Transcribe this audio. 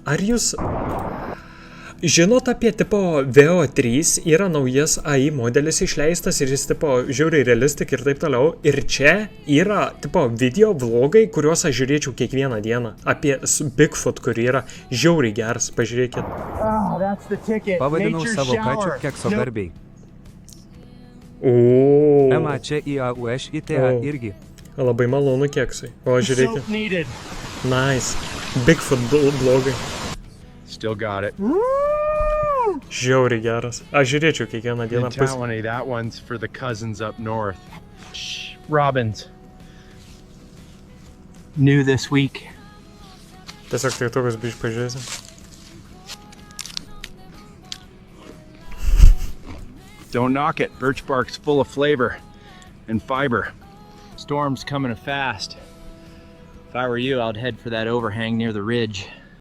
Ar jūs žinot apie tipo VO3 yra naujas AI modelis išleistas ir jis tipo žiauriai realistik ir taip toliau. Ir čia yra tipo video vlogai, kuriuos aš žiūrėčiau kiekvieną dieną. Apie Bigfoot, kur yra žiauriai geras, pažiūrėkit. Pavadinau savo kačių kekso garbiai. MAČIAUŠITA irgi. Labai malonu keksai. O žiūrėkit. Nice. Bigfoot vlogai. Still got it. Žiauriai geras. Aš žiūrėčiau kiekvieną dieną. Mentality, that one's for the cousins up north. Robins. New this week. Tiesiog tai tokius biškai pažiūrėsim. Don't knock it. Birch bark's full of flavor and fiber. Storm's coming fast. If I were you, I'd head for that overhang near the ridge.